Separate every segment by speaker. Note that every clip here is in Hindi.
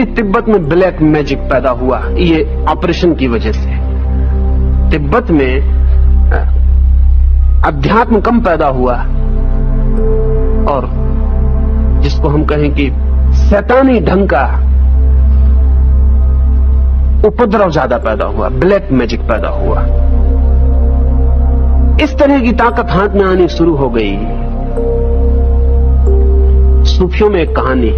Speaker 1: फाइनली तिब्बत में ब्लैक मैजिक पैदा हुआ, ये ऑपरेशन की वजह से। तिब्बत में अध्यात्म कम पैदा हुआ और जिसको हम कहें कि शैतानी ढंग का उपद्रव ज्यादा पैदा हुआ, ब्लैक मैजिक पैदा हुआ। इस तरह की ताकत हाथ में आनी शुरू हो गई। सूफियों में एक कहानी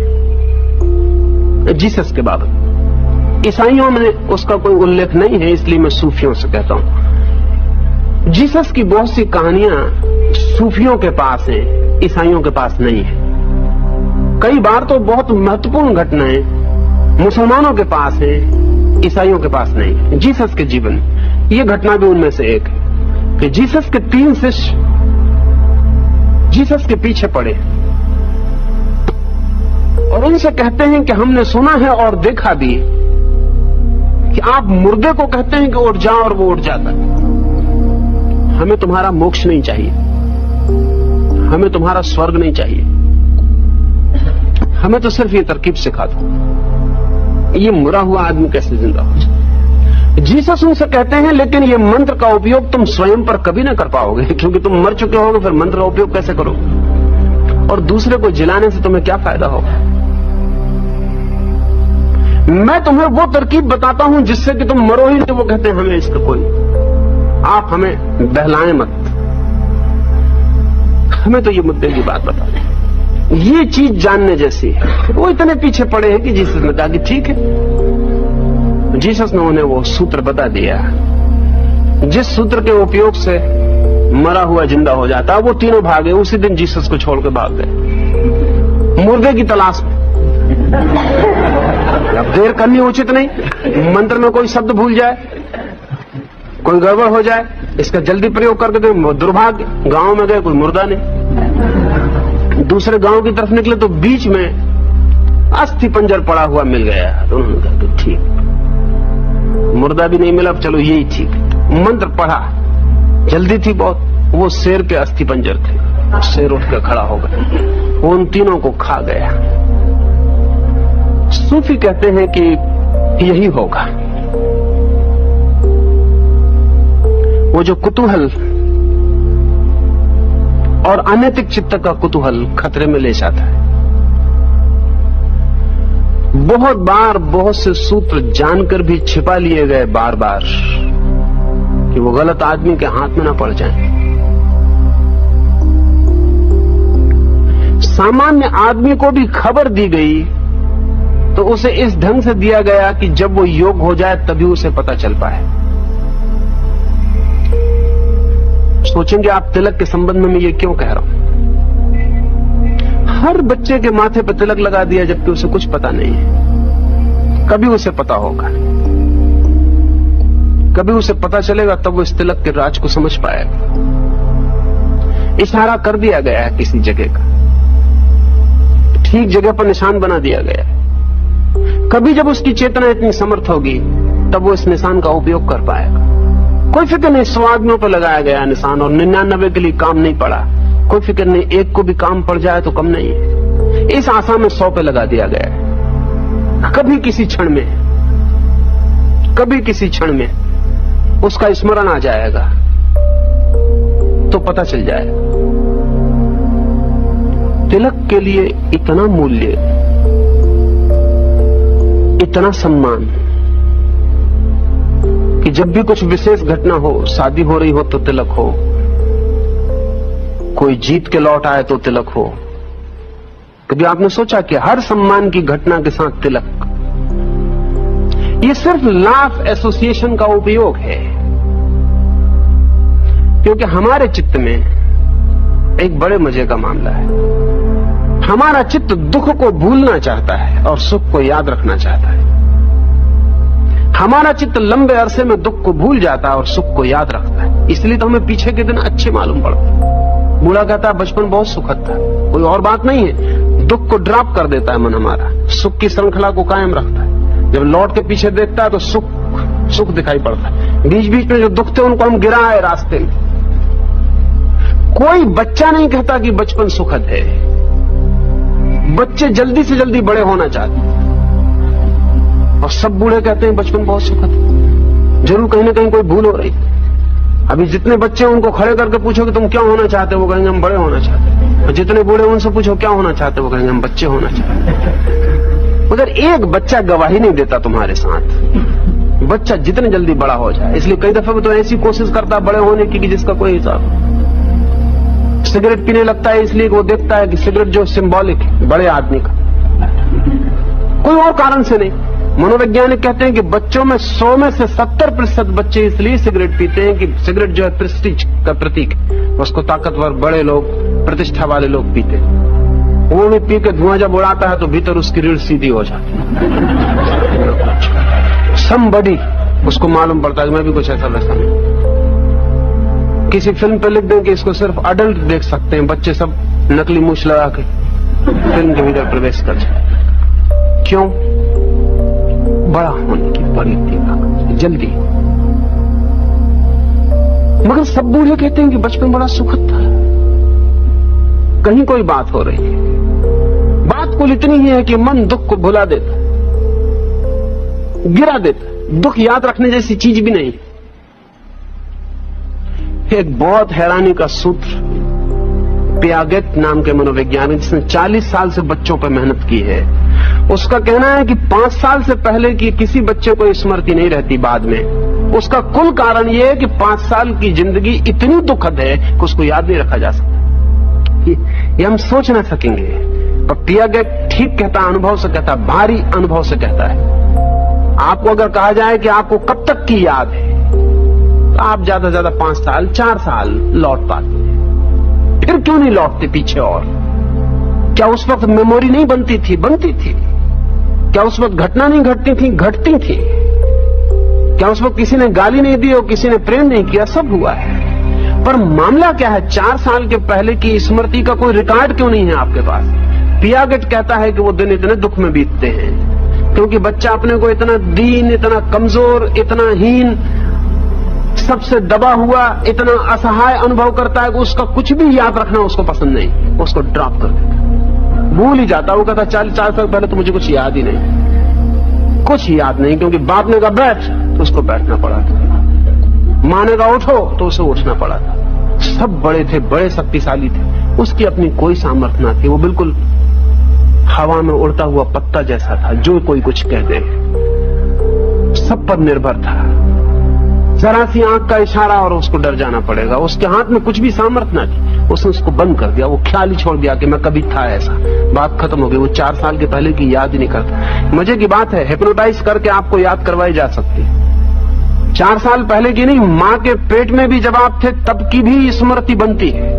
Speaker 1: जीसस के बाबत, ईसाइयों में उसका कोई उल्लेख नहीं है, इसलिए मैं सूफियों से कहता हूं। जीसस की बहुत सी कहानियां सूफियों के पास हैं, ईसाइयों के पास नहीं है। कई बार तो बहुत महत्वपूर्ण घटनाएं मुसलमानों के पास हैं, ईसाइयों के पास नहीं है। जीसस के जीवन, ये घटना भी उनमें से एक है कि जीसस के 3 शिष्य जीसस के पीछे पड़े और उनसे कहते हैं कि हमने सुना है और देखा भी कि आप मुर्दे को कहते हैं कि उठ जाओ और वो उठ जाता है। हमें तुम्हारा मोक्ष नहीं चाहिए, हमें तुम्हारा स्वर्ग नहीं चाहिए, हमें तो सिर्फ ये तरकीब सिखा दो, ये मरा हुआ आदमी कैसे जिंदा हो। जीसस उनसे कहते हैं लेकिन ये मंत्र का उपयोग तुम स्वयं पर कभी ना कर पाओगे, क्योंकि तुम मर चुके होगे, फिर मंत्र का उपयोग कैसे करोगे, और दूसरे को जिलाने से तुम्हें क्या फायदा होगा। मैं तुम्हें वो तरकीब बताता हूं जिससे कि तुम मरो ही नहीं। वो कहते हैं हमें इसका कोई, आप हमें बहलाएं मत, हमें तो ये मुद्दे की बात बता दें, ये चीज जानने जैसी है। वो इतने पीछे पड़े हैं कि जीसस ने कहा कि ठीक है। जीसस ने उन्हें वो सूत्र बता दिया जिस सूत्र के उपयोग से मरा हुआ जिंदा हो जाता। वो तीनों भागे, उसी दिन जीसस को छोड़ के भाग गए मुर्दे की तलाश में। अब देर करनी उचित नहीं, मंत्र में कोई शब्द भूल जाए, कोई गड़बड़ हो जाए, इसका जल्दी प्रयोग करके दे। दुर्भाग्य, गांव में गए, कोई मुर्दा नहीं। दूसरे गांव की तरफ निकले तो बीच में अस्थि पंजर पड़ा हुआ मिल गया। तो उन्होंने कहा तो ठीक, मुर्दा भी नहीं मिला, चलो यही ठीक। मंत्र पढ़ा, जल्दी थी बहुत, वो शेर के अस्थि पंजर थे। शेर उठ कर खड़ा हो गया, वो उन तीनों को खा गया। सूफी कहते हैं कि यही होगा। वो जो कुतूहल और अनैतिक चित्त का कुतूहल खतरे में ले जाता है। बहुत बार बहुत से सूत्र जानकर भी छिपा लिए गए बार बार कि वो गलत आदमी के हाथ में ना पड़ जाए। सामान्य आदमी को भी खबर दी गई तो उसे इस ढंग से दिया गया कि जब वो योग हो जाए तभी उसे पता चल पाए। सोचेंगे आप तिलक के संबंध में मैं ये क्यों कह रहा हूं। हर बच्चे के माथे पर तिलक लगा दिया जबकि उसे कुछ पता नहीं है। कभी उसे पता होगा, कभी उसे पता चलेगा, तब वो इस तिलक के राज को समझ पाएगा। इशारा कर दिया गया है किसी जगह का, ठीक जगह पर निशान बना दिया गया है। कभी जब उसकी चेतना इतनी समर्थ होगी तब वो इस निशान का उपयोग कर पाएगा। कोई फिक्र नहीं, 100 आदमियों पर लगाया गया निशान और 99 के लिए काम नहीं पड़ा। कोई फिक्र नहीं, एक को भी काम पड़ जाए तो कम नहीं है। इस आशा में 100 पे लगा दिया गया है। कभी किसी क्षण में, कभी किसी क्षण में उसका स्मरण आ जाएगा तो पता चल जाएगा। तिलक के लिए इतना मूल्य, इतना सम्मान कि जब भी कुछ विशेष घटना हो, शादी हो रही हो तो तिलक हो, कोई जीत के लौट आए तो तिलक हो। कभी आपने सोचा कि हर सम्मान की घटना के साथ तिलक? ये सिर्फ लॉ ऑफ एसोसिएशन का उपयोग है, क्योंकि हमारे चित्त में एक बड़े मजे का मामला है। हमारा चित्त दुख को भूलना चाहता है और सुख को याद रखना चाहता है। हमारा चित्त लंबे अरसे में दुख को भूल जाता है और सुख को याद रखता है। इसलिए तो हमें पीछे के दिन अच्छे मालूम पड़ते हैं। बूढ़ा कहता है बचपन बहुत सुखद था, कोई और बात नहीं है। दुख को ड्रॉप कर देता है मन हमारा, सुख की श्रृंखला को कायम रखता है। जब लौट के पीछे देखता है तो सुख दिखाई पड़ता है। बीच बीच में जो दुख थे उनको हम गिराए रास्ते में। कोई बच्चा नहीं कहता कि बचपन सुखद है। बच्चे जल्दी से जल्दी बड़े होना चाहते हैं। सब बूढ़े कहते हैं बचपन बहुत सुखद था। जरूर कहीं ना कहीं कोई भूल हो रही। अभी जितने बच्चे उनको खड़े करके पूछो कि तुम क्या होना चाहते हो, वो कहेंगे हम बड़े होना चाहते हैं। और जितने बूढ़े उनसे पूछो क्या होना चाहते हो, वो कहेंगे हम बच्चे होना चाहते हैं। मगर एक बच्चा गवाही नहीं देता तुम्हारे साथ। बच्चा जितने जल्दी बड़ा हो जाए, इसलिए कई दफे वो तो ऐसी कोशिश करता है बड़े होने की कि जिसका कोई हिसाब। सिगरेट पीने लगता है इसलिए वो देखता है कि सिगरेट जो सिंबॉलिक है बड़े आदमी का, कोई और कारण से नहीं। मनोवैज्ञानिक कहते हैं कि बच्चों में 100 में से 70% बच्चे इसलिए सिगरेट पीते हैं कि सिगरेट जो है प्रेस्टीज का प्रतीक है, उसको ताकतवर बड़े लोग, प्रतिष्ठा वाले लोग पीते हैं। वो भी पी के धुआं जब उड़ाता है तो भीतर उसकी रीढ़ सीधी हो जाती है। समबडी उसको मालूम पड़ता है कि मैं भी कुछ ऐसा वैसा नहीं। किसी फिल्म पे लिख दें कि इसको सिर्फ अडल्ट देख सकते हैं, बच्चे सब नकली मूछ लगा के फिल्म के भीतर प्रवेश कर जाए। क्यों? बड़ा होने की बड़ी ताकत जल्दी। मगर सब बूढ़े कहते हैं कि बचपन बड़ा सुखद था। कहीं कोई बात हो रही है। बात कुल इतनी ही है कि मन दुख को भुला देता, गिरा देता। दुख याद रखने जैसी चीज भी नहीं। एक बहुत हैरानी का सूत्र पियागेट नाम के मनोवैज्ञानिक, जिसने 40 साल से बच्चों पर मेहनत की है, उसका कहना है कि 5 साल से पहले की किसी बच्चे को स्मृति नहीं रहती बाद में। उसका कुल कारण यह है कि 5 साल की जिंदगी इतनी दुखद है कि उसको याद नहीं रखा जा सकता। ये हम सोच ना सकेंगे। पर पियागेट ठीक कहता, अनुभव से कहता, भारी अनुभव से कहता है। आपको अगर कहा जाए कि आपको कब तक की याद है, तो आप ज्यादा से ज्यादा 5 साल 4 साल लौट पाते। फिर क्यों नहीं लौटते पीछे? और क्या उस वक्त मेमोरी नहीं बनती थी? बनती थी। क्या उस वक्त घटना नहीं घटती थी? घटती थी। क्या उस वक्त किसी ने गाली नहीं दी और किसी ने प्रेम नहीं किया? सब हुआ है। पर मामला क्या है? 4 साल के पहले की स्मृति का कोई रिकॉर्ड क्यों नहीं है आपके पास? पियागेट कहता है कि वो दिन इतने दुख में बीतते हैं क्योंकि बच्चा अपने को इतना दीन, इतना कमजोर, इतना हीन, सबसे दबा हुआ, इतना असहाय अनुभव करता है कि उसका कुछ भी याद रखना उसको पसंद नहीं। उसको ड्रॉप कर देता, भूल ही जाता। वो कहता 4 साल पहले तो मुझे कुछ याद ही नहीं, कुछ याद नहीं, क्योंकि बाप ने कहा बैठ तो उसको बैठना पड़ा था, माँ ने कहा उठो तो उसे उठना पड़ा था। सब बड़े थे, बड़े शक्तिशाली थे, उसकी अपनी कोई सामर्थ्य न थी। वो बिल्कुल हवा में उड़ता हुआ पत्ता जैसा था, जो कोई कुछ कह दे सब पर निर्भर था। जरा सी आंख का इशारा और उसको डर जाना पड़ेगा। उसके हाथ में कुछ भी सामर्थ्य न थी, उसने उसको बंद कर दिया। वो ख्याल ही छोड़ दिया कि मैं कभी था ऐसा, बात खत्म हो गई। वो 4 साल के पहले की याद ही नहीं करता। मजे की बात है, हिप्नोटाइज करके आपको याद करवाई जा सकती है। 4 साल पहले की नहीं, मां के पेट में भी जब आप थे तब की भी स्मृति बनती है।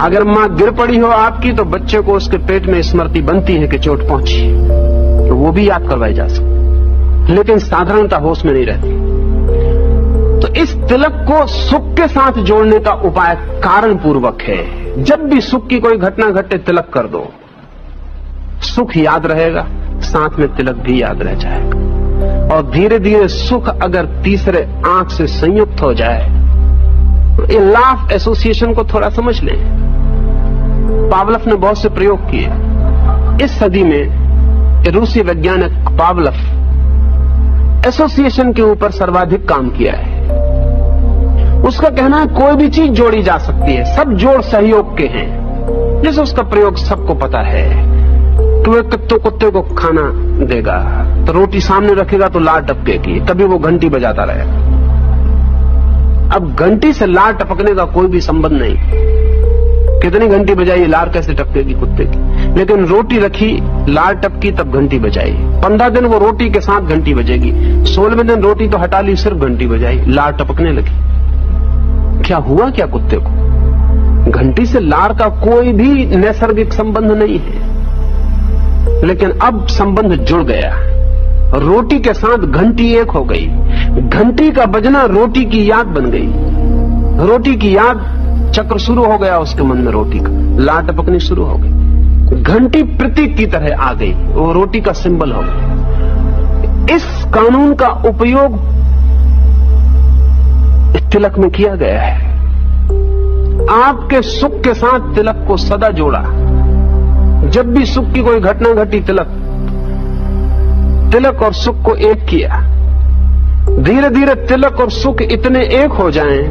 Speaker 1: अगर मां गिर पड़ी हो आपकी तो बच्चे को उसके पेट में स्मृति बनती है कि चोट पहुंची, तो वो भी याद करवाई जा सकती, लेकिन साधारणता होश में नहीं रहती। तो इस तिलक को सुख के साथ जोड़ने का उपाय कारण पूर्वक है। जब भी सुख की कोई घटना घटे तिलक कर दो, सुख याद रहेगा, साथ में तिलक भी याद रह जाएगा। और धीरे धीरे सुख अगर तीसरे आंख से संयुक्त हो जाए, तो ये लॉ ऑफ एसोसिएशन को थोड़ा समझ लें। पावलव ने बहुत से प्रयोग किए। इस सदी में रूसी वैज्ञानिक पावलव एसोसिएशन के ऊपर सर्वाधिक काम किया है। उसका कहना है कोई भी चीज जोड़ी जा सकती है, सब जोड़ सहयोग के हैं। जैसे उसका प्रयोग सबको पता है कि वो कुत्ते को खाना देगा तो रोटी सामने रखेगा तो लार टपकेगी, तभी वो घंटी बजाता रहेगा। अब घंटी से लार टपकने का कोई भी संबंध नहीं। कितनी घंटी बजाई, लार कैसे टपकेगी कुत्ते की? लेकिन रोटी रखी, लार टपकी, तब घंटी बजाई। 15 दिन वो रोटी के साथ घंटी बजेगी, 16वें दिन रोटी तो हटा ली, सिर्फ घंटी बजाई, लार टपकने लगी। क्या हुआ क्या कुत्ते को? घंटी से लार का कोई भी नैसर्गिक संबंध नहीं है, लेकिन अब संबंध जुड़ गया। रोटी के साथ घंटी एक हो गई। घंटी का बजना रोटी की याद बन गई। रोटी की याद चक्र शुरू हो गया उसके मन में, रोटी का लार टपकनी शुरू हो गई। घंटी प्रतीक की तरह आ गई, वो रोटी का सिंबल हो गई। इस कानून का उपयोग तिलक में किया गया है। आपके सुख के साथ तिलक को सदा जोड़ा। जब भी सुख की कोई घटना घटी, तिलक तिलक और सुख को एक किया, धीरे धीरे तिलक और सुख इतने एक हो जाएं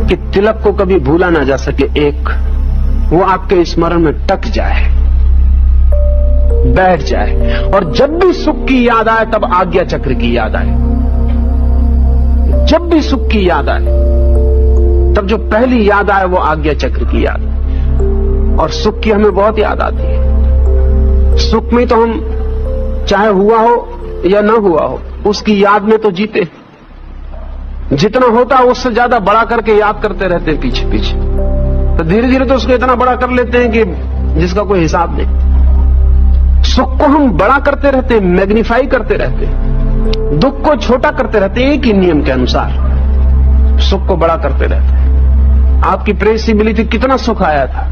Speaker 1: कि तिलक को कभी भूला ना जा सके। एक वो आपके स्मरण में टक जाए, बैठ जाए, और जब भी सुख की याद आए तब आज्ञा चक्र की याद आए। जब भी सुख की याद आए तब जो पहली याद आए वो आज्ञा चक्र की याद। और सुख की हमें बहुत याद आती है। सुख में तो हम चाहे हुआ हो या ना हुआ हो उसकी याद में तो जीते, जितना होता है उससे ज्यादा बड़ा करके याद करते रहते हैं पीछे पीछे, तो धीरे धीरे तो उसको इतना बड़ा कर लेते हैं कि जिसका कोई हिसाब नहीं। सुख को हम बड़ा करते रहते हैं, मैग्नीफाई करते रहते हैं, दुख को छोटा करते रहते हैं, एक ही नियम के अनुसार सुख को बड़ा करते रहते हैं। आपकी प्रेस मिली थी, कितना सुख आया था,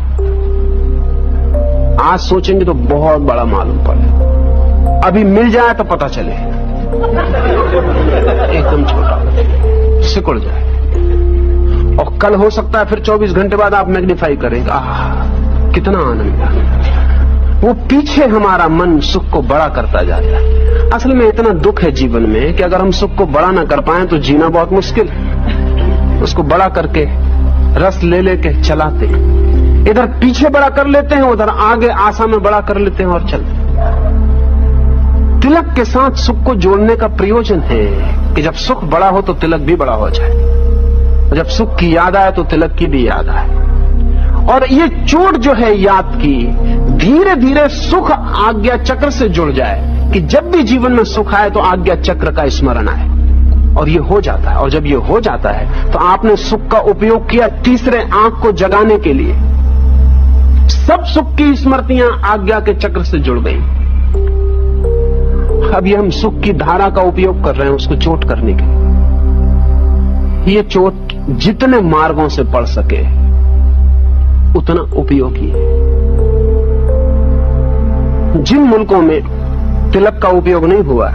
Speaker 1: आज सोचेंगे तो बहुत बड़ा मालूम पड़े, अभी मिल जाए तो पता चले एकदम छोटा सिकुड़ जाए, और कल हो सकता है फिर 24 घंटे बाद आप मैग्नीफाई करेंगे, आह कितना आनंद। वो पीछे हमारा मन सुख को बड़ा करता जाता है। असल में इतना दुख है जीवन में कि अगर हम सुख को बड़ा ना कर पाए तो जीना बहुत मुश्किल है। उसको बड़ा करके रस ले लेके चलाते हैं, इधर पीछे बड़ा कर लेते हैं, उधर आगे आशा में बड़ा कर लेते हैं और चलते हैं। तिलक के साथ सुख को जोड़ने का प्रयोजन है कि जब सुख बड़ा हो तो तिलक भी बड़ा हो जाए, और जब सुख की याद आए तो तिलक की भी याद आए। और ये चोट जो है याद की, धीरे धीरे सुख आज्ञा चक्र से जुड़ जाए कि जब भी जीवन में सुख आए तो आज्ञा चक्र का स्मरण आए, और ये हो जाता है। और जब ये हो जाता है तो आपने सुख का उपयोग किया तीसरे आंख को जगाने के लिए। सब सुख की स्मृतियां आज्ञा के चक्र से जुड़ गई। अब ये हम सुख की धारा का उपयोग कर रहे हैं उसको चोट करने के लिए। ये चोट जितने मार्गों से पड़ सके उतना उपयोगी है। जिन मुल्कों में तिलक का उपयोग नहीं हुआ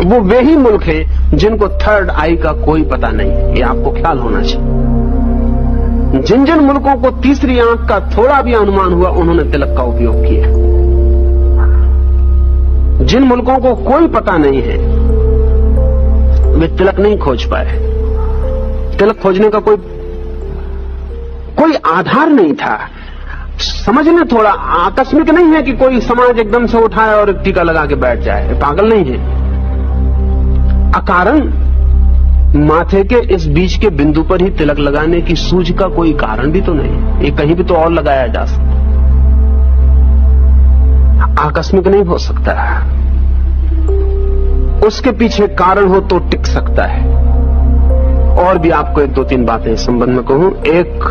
Speaker 1: वो वे ही मुल्क है जिनको थर्ड आई का कोई पता नहीं, ये आपको ख्याल होना चाहिए। जिन जिन मुल्कों को तीसरी आंख का थोड़ा भी अनुमान हुआ उन्होंने तिलक का उपयोग किया। जिन मुल्कों को कोई पता नहीं है वे तिलक नहीं खोज पाए। तिलक खोजने का कोई आधार नहीं था। समझने थोड़ा आकस्मिक नहीं है कि कोई समाज एकदम से उठाए और टीका लगा के बैठ जाए, पागल नहीं है। अकारण माथे के इस बीच के बिंदु पर ही तिलक लगाने की सूझ का कोई कारण भी तो नहीं, ये कहीं भी तो और लगाया जा सकता, आकस्मिक नहीं हो सकता। उसके पीछे कारण हो तो टिक सकता है। और भी आपको एक दो तीन बातें इस संबंध में कहूं। एक,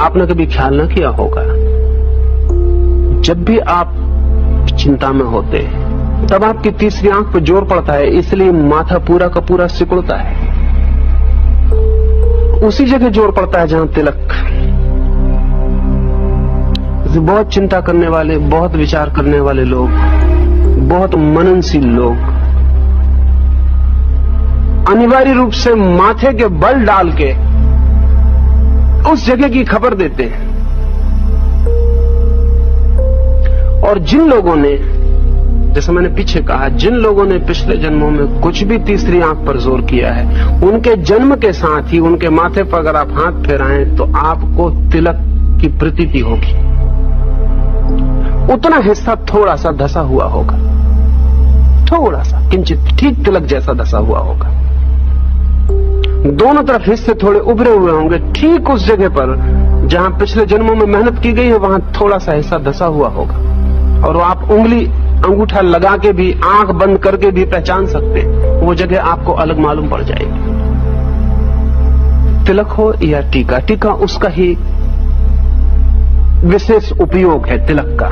Speaker 1: आपने कभी ख्याल न किया होगा, जब भी आप चिंता में होते तब आपकी तीसरी आंख पर जोर पड़ता है, इसलिए माथा पूरा का पूरा सिकुड़ता है। उसी जगह जोर पड़ता है जहां तिलक। बहुत चिंता करने वाले, बहुत विचार करने वाले लोग, बहुत मननशील लोग अनिवार्य रूप से माथे के बल डाल के उस जगह की खबर देते हैं। और जिन लोगों ने, जैसे मैंने पीछे कहा, जिन लोगों ने पिछले जन्मों में कुछ भी तीसरी आंख पर जोर किया है, उनके जन्म के साथ ही उनके माथे पर अगर आप हाथ फेराएं तो आपको तिलक की प्रतीति होगी। उतना हिस्सा थोड़ा सा धसा हुआ होगा, थोड़ा सा किंचित, ठीक तिलक जैसा धसा हुआ होगा। दोनों तरफ हिस्से थोड़े उभरे हुए होंगे, ठीक उस जगह पर जहां पिछले जन्मों में मेहनत की गई है वहां थोड़ा सा हिस्सा धसा हुआ होगा। और आप उंगली, अंगूठा लगा के भी, आंख बंद करके भी पहचान सकते हैं, वो जगह आपको अलग मालूम पड़ जाएगी। तिलक हो या टीका, टीका उसका ही विशेष उपयोग है तिलक का,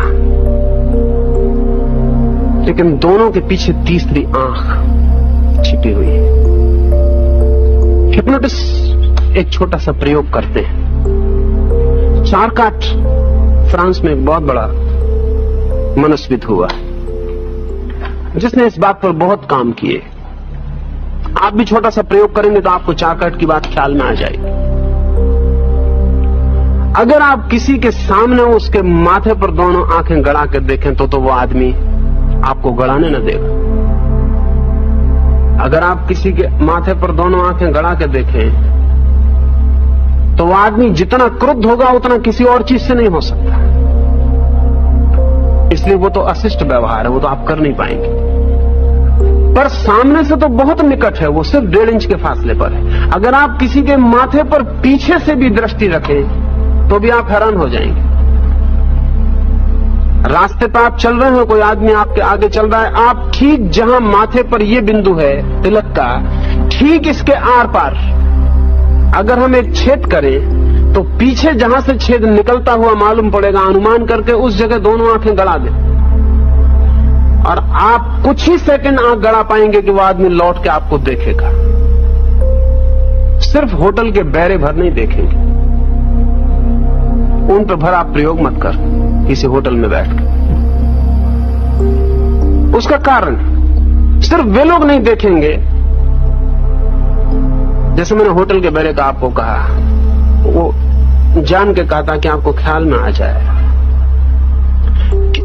Speaker 1: लेकिन दोनों के पीछे तीसरी आंख छिपी हुई है। हिप्नोटिस्ट एक छोटा सा प्रयोग करते हैं। चारकाट फ्रांस में एक बहुत बड़ा मनस्विद हुआ जिसने इस बात पर बहुत काम किए। आप भी छोटा सा प्रयोग करेंगे तो आपको चारकाट की बात ख्याल में आ जाएगी। अगर आप किसी के सामने उसके माथे पर दोनों आंखें गड़ा के देखें तो वो आदमी आपको गड़ाने न देगा। अगर आप किसी के माथे पर दोनों आंखें गड़ा के देखें तो वो आदमी जितना क्रुद्ध होगा उतना किसी और चीज से नहीं हो सकता। इसलिए वो तो अशिष्ट व्यवहार है, वो तो आप कर नहीं पाएंगे। पर सामने से तो बहुत निकट है, वो सिर्फ 1.5 इंच के फासले पर है। अगर आप किसी के माथे पर पीछे से भी दृष्टि रखें तो भी आप हैरान हो जाएंगे। रास्ते पर आप चल रहे हो, कोई आदमी आपके आगे चल रहा है, आप ठीक जहां माथे पर ये बिंदु है तिलक का, ठीक इसके आर पार अगर हम एक छेद करें तो पीछे जहां से छेद निकलता हुआ मालूम पड़ेगा, अनुमान करके उस जगह दोनों आंखें गड़ा दें और आप कुछ ही सेकंड आंख गड़ा पाएंगे कि वो आदमी लौट के आपको देखेगा। सिर्फ होटल के बैरे भर नहीं देखेंगे, उन पर भर आप प्रयोग मत कर किसी होटल में बैठकर। उसका कारण सिर्फ वे लोग नहीं देखेंगे, जैसे मैंने होटल के बैरे का आपको कहा, वो जान के कहा था कि आपको ख्याल में आ जाए।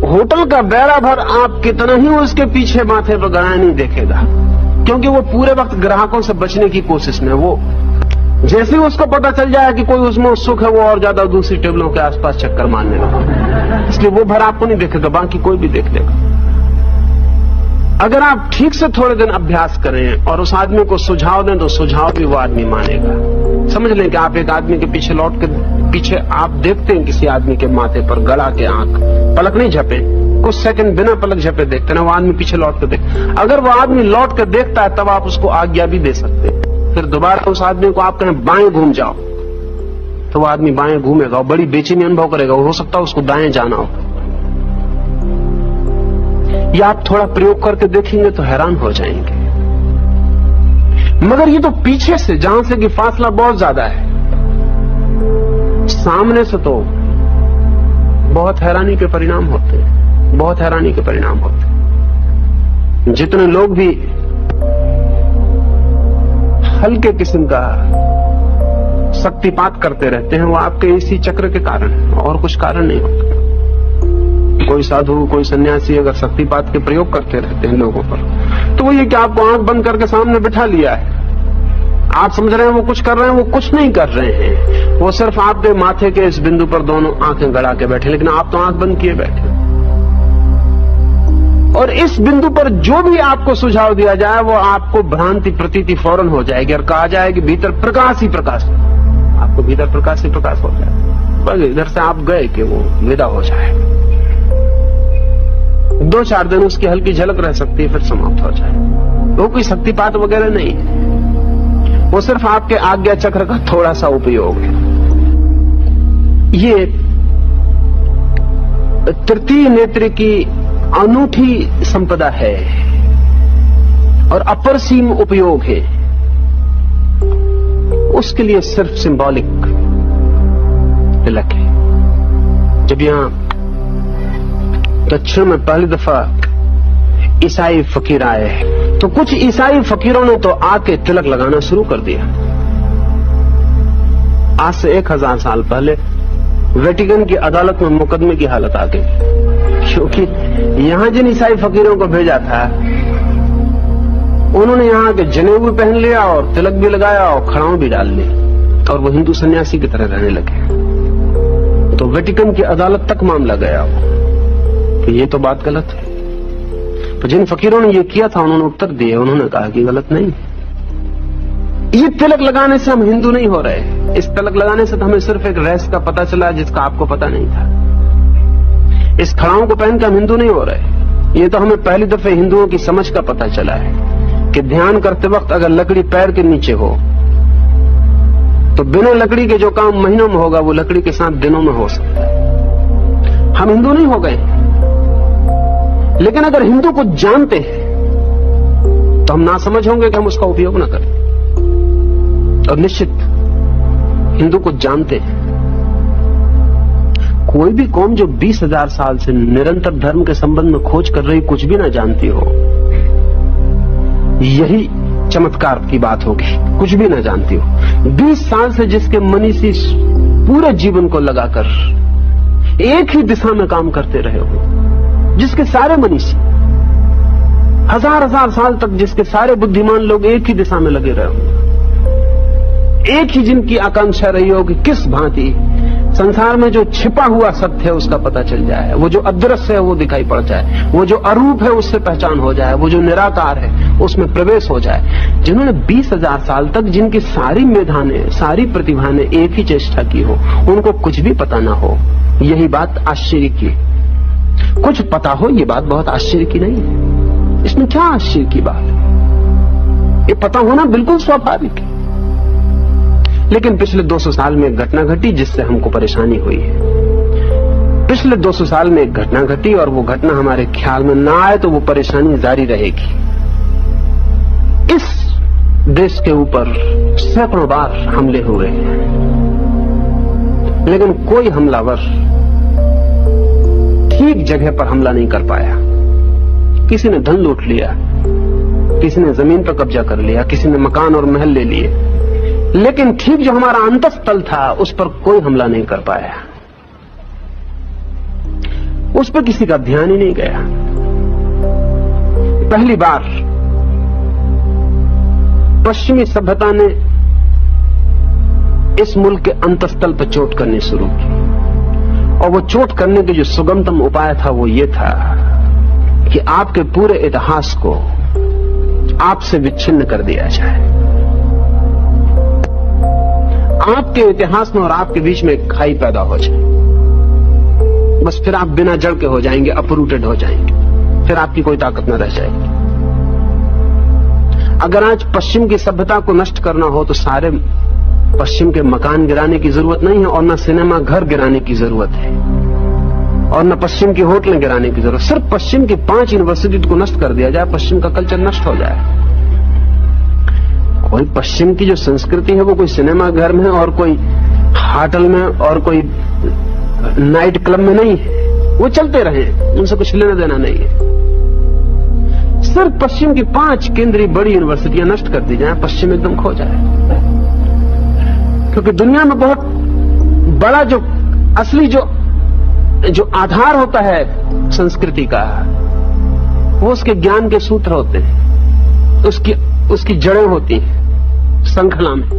Speaker 1: होटल का बैरा भर आप कितना ही उसके पीछे माथे पर गड़ाए नहीं देखेगा, क्योंकि वो पूरे वक्त ग्राहकों से बचने की कोशिश में, वो जैसे ही उसको पता चल जाए कि कोई उसमें उत्सुक है, वो और ज्यादा दूसरी टेबलों के आसपास चक्कर मारने लगा। इसलिए वो भर आपको नहीं देखेगा, बाकी कोई भी देख लेगा। अगर आप ठीक से थोड़े दिन अभ्यास करें और उस आदमी को सुझाव दें तो सुझाव भी वो आदमी मानेगा। समझ लें कि आप एक आदमी के पीछे लौट के पीछे आप देखते हैं किसी आदमी के माथे पर गड़ा के आंख, पलक नहीं झपे, कुछ सेकंड बिना पलक झपे देखते ना, वो आदमी पीछे लौट के देखते। अगर वो आदमी लौट के देखता है तब आप उसको आज्ञा भी दे सकते हैं। फिर दोबारा उस आदमी को आप कहें बाएं घूम जाओ तो वो आदमी बाएं घूमेगा और बड़ी बेचैनी अनुभव करेगा, हो सकता है उसको दाएं जाना हो। या आप थोड़ा प्रयोग करके देखेंगे तो हैरान हो जाएंगे। मगर ये तो पीछे से, जहां से कि फासला बहुत ज्यादा है, सामने से तो बहुत हैरानी के परिणाम होते हैं, बहुत हैरानी के परिणाम होते हैं। जितने लोग भी हल्के किस्म का शक्तिपात करते रहते हैं वो आपके इसी चक्र के कारण, और कुछ कारण नहीं होता। कोई साधु, कोई सन्यासी अगर शक्तिपात के प्रयोग करते रहते हैं लोगों पर, तो वो ये कि आपको आंख बंद करके सामने बिठा लिया है, आप समझ रहे हैं वो कुछ कर रहे हैं, वो कुछ नहीं कर रहे हैं, वो सिर्फ आपके माथे के इस बिंदु पर दोनों आंखें गड़ा के बैठे, लेकिन आप तो आंख बंद किए बैठे। और इस बिंदु पर जो भी आपको सुझाव दिया जाए वो आपको भ्रांति प्रतीति फौरन हो जाएगी और कहा जाए कि भीतर प्रकाश ही प्रकाश, आपको भीतर प्रकाश ही प्रकाश हो जाए, बस इधर से आप गए कि वो विदा हो जाए। 2-4 दिन उसकी हल्की झलक रह सकती है, फिर समाप्त हो जाए। वो कोई शक्तिपात वगैरह नहीं है, वो सिर्फ आपके आज्ञा चक्र का थोड़ा सा उपयोग है। ये तृतीय नेत्र की अनूठी संपदा है और अपरसीम उपयोग है। उसके लिए सिर्फ सिंबॉलिक तिलक है। जब यहां दक्षिण में पहली दफा ईसाई फकीर आए तो कुछ ईसाई फकीरों ने तो आके तिलक लगाना शुरू कर दिया। आज से 1000 साल पहले वेटिकन की अदालत में मुकदमे की हालत आ गई, क्योंकि यहां जिन ईसाई फकीरों को भेजा था उन्होंने यहां के जनेऊ भी पहन लिया और तिलक भी लगाया और खड़ाऊ भी डाल ली और वो हिंदू सन्यासी की तरह रहने लगे। तो वेटिकन की अदालत तक मामला गया कि ये तो बात गलत है। तो जिन फकीरों ने ये किया था उन्होंने उत्तर दिए, उन्होंने कहा कि गलत नहीं, ये तिलक लगाने से हम हिंदू नहीं हो रहे, इस तिलक लगाने से तो हमें सिर्फ एक रहस्य का पता चला जिसका आपको पता नहीं था। इस खड़ाओं को पहनकर हम हिंदू नहीं हो रहे, ये तो हमें पहली दफे हिंदुओं की समझ का पता चला है कि ध्यान करते वक्त अगर लकड़ी पैर के नीचे हो तो बिना लकड़ी के जो काम महीनों में होगा वो लकड़ी के साथ दिनों में हो सकता है। हम हिंदू नहीं हो गए, लेकिन अगर हिंदू को जानते हैं तो हम ना समझ होंगे कि हम उसका उपयोग न करें। और निश्चित हिंदू को जानते हैं। कोई भी कौम जो 20,000 साल से निरंतर धर्म के संबंध में खोज कर रही कुछ भी ना जानती हो, यही चमत्कार की बात होगी। कुछ भी ना जानती हो, 20 साल से जिसके मनीषी पूरे जीवन को लगाकर एक ही दिशा में काम करते रहे हो, जिसके सारे मनीषी हजार हजार साल तक, जिसके सारे बुद्धिमान लोग एक ही दिशा में लगे रहे हो, एक ही जिनकी आकांक्षा रही हो कि किस भांति संसार में जो छिपा हुआ सत्य है उसका पता चल जाए, वो जो अदृश्य है वो दिखाई पड़ जाए, वो जो अरूप है उससे पहचान हो जाए, वो जो निराकार है उसमें प्रवेश हो जाए। जिन्होंने 20,000 साल तक जिनकी सारी मेधाने, सारी प्रतिभा ने एक ही चेष्टा की हो, उनको कुछ भी पता ना हो, यही बात आश्चर्य की। कुछ पता हो ये बात बहुत आश्चर्य की नहीं है, इसमें क्या आश्चर्य की बात है? ये पता होना बिल्कुल स्वाभाविक है। लेकिन पिछले 200 साल में एक घटना घटी जिससे हमको परेशानी हुई है। पिछले 200 साल में एक घटना घटी और वो घटना हमारे ख्याल में ना आए तो वो परेशानी जारी रहेगी। इस देश के ऊपर सैकड़ों बार हमले हुए, लेकिन कोई हमलावर ठीक जगह पर हमला नहीं कर पाया। किसी ने धन लूट लिया, किसी ने जमीन पर कब्जा कर लिया, किसी ने मकान और महल ले लिए, लेकिन ठीक जो हमारा अंतःस्थल था उस पर कोई हमला नहीं कर पाया। उस पर किसी का ध्यान ही नहीं गया। पहली बार पश्चिमी सभ्यता ने इस मुल्क के अंतःस्थल पर चोट करनी शुरू की, और वो चोट करने के जो सुगमतम उपाय था वो ये था कि आपके पूरे इतिहास को आपसे विच्छिन्न कर दिया जाए। आपके इतिहास में और आपके बीच में एक खाई पैदा हो जाए, बस फिर आप बिना जड़ के हो जाएंगे, अपरूटेड हो जाएंगे, फिर आपकी कोई ताकत न रह जाएगी। अगर आज पश्चिम की सभ्यता को नष्ट करना हो तो सारे पश्चिम के मकान गिराने की जरूरत नहीं है, और न सिनेमा घर गिराने की जरूरत है, और न पश्चिम की होटलें गिराने की जरूरत। सिर्फ पश्चिम की 5 यूनिवर्सिटी को नष्ट कर दिया जाए, पश्चिम का कल्चर नष्ट हो जाए। कोई पश्चिम की जो संस्कृति है वो कोई सिनेमा घर में और कोई होटल में और कोई नाइट क्लब में नहीं है, वो चलते रहे, उनसे कुछ लेना देना नहीं है। सिर्फ पश्चिम की 5 केंद्रीय बड़ी यूनिवर्सिटियां नष्ट कर दी जाए, पश्चिम एकदम खो जाए। क्योंकि दुनिया में बहुत बड़ा जो असली जो आधार होता है संस्कृति का, वो उसके ज्ञान के सूत्र होते हैं, उसकी जड़ें होती हैं श्रृंखला में।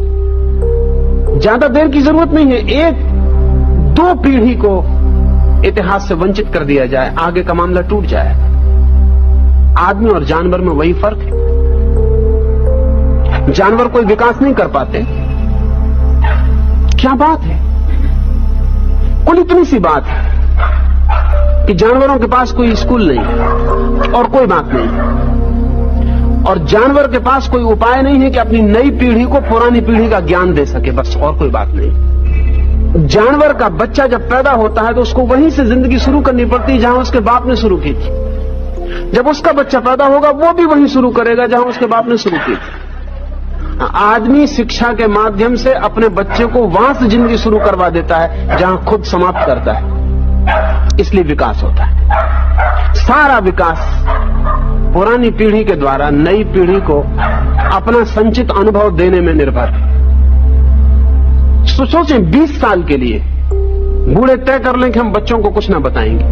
Speaker 1: ज्यादा देर की जरूरत नहीं है, 1-2 पीढ़ी को इतिहास से वंचित कर दिया जाए, आगे का मामला टूट जाए। आदमी और जानवर में वही फर्क है। जानवर कोई विकास नहीं कर पाते, क्या बात है? कुल इतनी सी बात है कि जानवरों के पास कोई स्कूल नहीं है और कोई बात नहीं, और जानवर के पास कोई उपाय नहीं है कि अपनी नई पीढ़ी को पुरानी पीढ़ी का ज्ञान दे सके, बस, और कोई बात नहीं। जानवर का बच्चा जब पैदा होता है तो उसको वहीं से जिंदगी शुरू करनी पड़ती है जहां उसके बाप ने शुरू की थी। जब उसका बच्चा पैदा होगा वो भी वहीं शुरू करेगा जहां उसके बाप ने शुरू की थी। आदमी शिक्षा के माध्यम से अपने बच्चे को वहां से जिंदगी शुरू करवा देता है जहां खुद समाप्त करता है, इसलिए विकास होता है। सारा विकास पुरानी पीढ़ी के द्वारा नई पीढ़ी को अपना संचित अनुभव देने में निर्भर है। सोचें, 20 साल के लिए बूढ़े तय कर लें कि हम बच्चों को कुछ ना बताएंगे,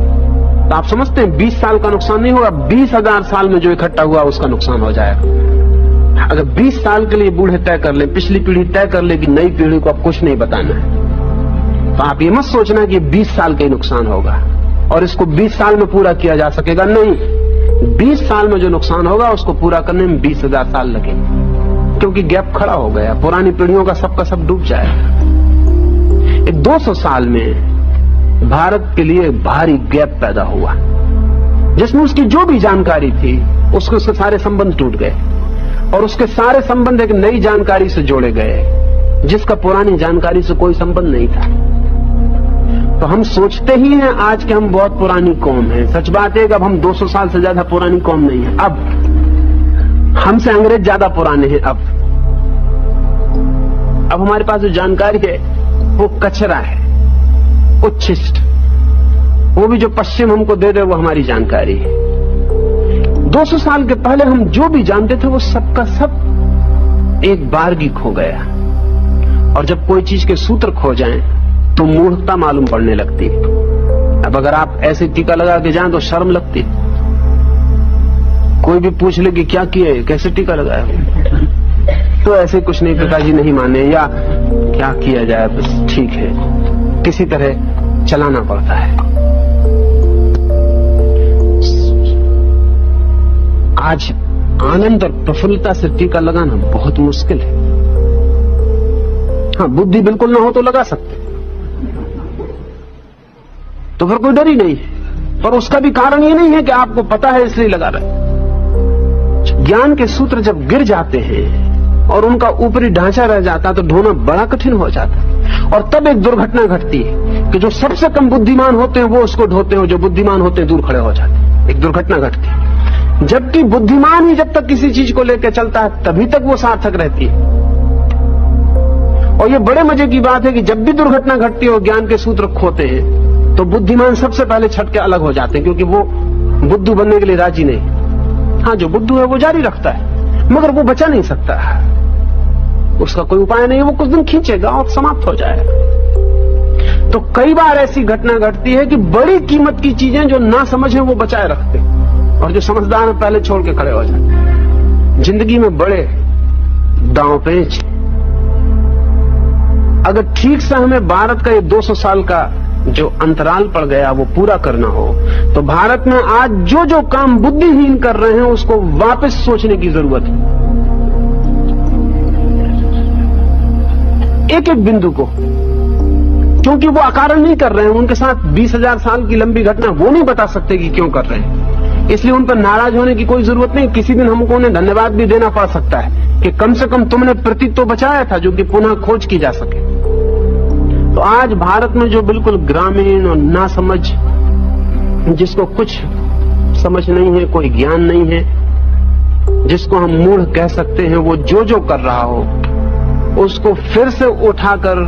Speaker 1: तो आप समझते हैं 20 साल का नुकसान नहीं होगा, 20,000 साल में जो इकट्ठा हुआ उसका नुकसान हो जाएगा। अगर 20 साल के लिए बूढ़े तय कर ले, पिछली पीढ़ी तय कर ले कि नई पीढ़ी को अब कुछ नहीं बताना है, तो आप ये मत सोचना कि 20 साल का ही नुकसान होगा और इसको 20 साल में पूरा किया जा सकेगा। नहीं, 20 साल में जो नुकसान होगा उसको पूरा करने में 20,000 साल लगेंगे, क्योंकि गैप खड़ा हो गया, पुरानी पीढ़ियों का सब डूब जाएगा। 200 साल में भारत के लिए भारी गैप पैदा हुआ, जिसमें उसकी जो भी जानकारी थी उसके सारे संबंध टूट गए, और उसके सारे संबंध एक नई जानकारी से जोड़े गए जिसका पुरानी जानकारी से कोई संबंध नहीं था। तो हम सोचते ही हैं आज के हम बहुत पुरानी कौम है। सच बात है कि अब हम 200 साल से ज्यादा पुरानी कौम नहीं है, अब हमसे अंग्रेज ज्यादा पुराने हैं। अब हमारे पास जो जानकारी है वो कचरा है, उच्छिष्ट, वो भी जो पश्चिम हमको दे वो हमारी जानकारी है। 200 साल के पहले हम जो भी जानते थे वो सबका सब एक बारगी खो गया, और जब कोई चीज के सूत्र खो जाएं तो मूर्खता मालूम पड़ने लगती है। अब अगर आप ऐसे टीका लगा के जाएं तो शर्म लगती है। कोई भी पूछ ले कि क्या किए, कैसे टीका लगाया, तो ऐसे कुछ नहीं, पिताजी नहीं माने, या क्या किया जाए, बस ठीक है, किसी तरह चलाना पड़ता है। आज आनंद और प्रफुल्लता से टीका लगाना बहुत मुश्किल है। हाँ, बुद्धि बिल्कुल ना हो तो लगा सकते, तो फिर कोई डर ही नहीं है। पर उसका भी कारण ये नहीं है कि आपको पता है इसलिए लगा रहे। ज्ञान के सूत्र जब गिर जाते हैं और उनका ऊपरी ढांचा रह जाता है तो ढोना बड़ा कठिन हो जाता है। और तब एक दुर्घटना घटती है कि जो सबसे कम बुद्धिमान होते हैं वो उसको ढोते हैं, जो बुद्धिमान होते हैं दूर खड़े हो जाते हैं। एक दुर्घटना घटती है। जबकि बुद्धिमान ही जब तक किसी चीज को लेकर चलता है तभी तक वो सार्थक रहती है। और ये बड़े मजे की बात है कि जब भी दुर्घटना घटती है और ज्ञान के सूत्र खोते हैं तो बुद्धिमान सबसे पहले छट के अलग हो जाते हैं, क्योंकि वो बुद्धू बनने के लिए राजी नहीं। हाँ, जो बुद्धू है वो जारी रखता है, मगर वो बचा नहीं सकता है, उसका कोई उपाय नहीं, वो कुछ दिन खींचेगा और समाप्त हो जाएगा। तो कई बार ऐसी घटना घटती है कि बड़ी कीमत की चीजें जो ना समझे वो बचाए रखते, और जो समझदार है पहले छोड़ के खड़े हो जाते। जिंदगी में बड़े दांव पेच। अगर ठीक से हमें भारत का ये 200 साल का जो अंतराल पड़ गया वो पूरा करना हो तो भारत में आज जो जो काम बुद्धिहीन कर रहे हैं उसको वापस सोचने की जरूरत है। एक एक बिंदु को, क्योंकि वो अकारण नहीं कर रहे हैं, उनके साथ 20,000 साल की लंबी घटना वो नहीं बता सकते कि क्यों कर रहे हैं, इसलिए उन पर नाराज होने की कोई जरूरत नहीं। किसी दिन हमको उन्हें धन्यवाद भी देना पड़ सकता है कि कम से कम तुमने प्रतीक तो बचाया था जो कि पुनः खोज की जा सके। तो आज भारत में जो बिल्कुल ग्रामीण और नासमझ, जिसको कुछ समझ नहीं है, कोई ज्ञान नहीं है, जिसको हम मूढ़ कह सकते हैं, वो जो जो कर रहा हो उसको फिर से उठाकर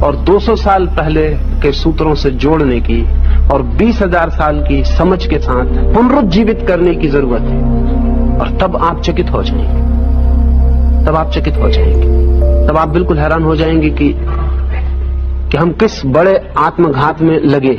Speaker 1: और 200 साल पहले के सूत्रों से जोड़ने की और 20,000 साल की समझ के साथ पुनरुज्जीवित करने की जरूरत है। और तब आप चकित हो जाएंगे, तब आप चकित हो जाएंगे, तब आप बिल्कुल हैरान हो जाएंगे कि हम किस बड़े आत्मघात में लगे।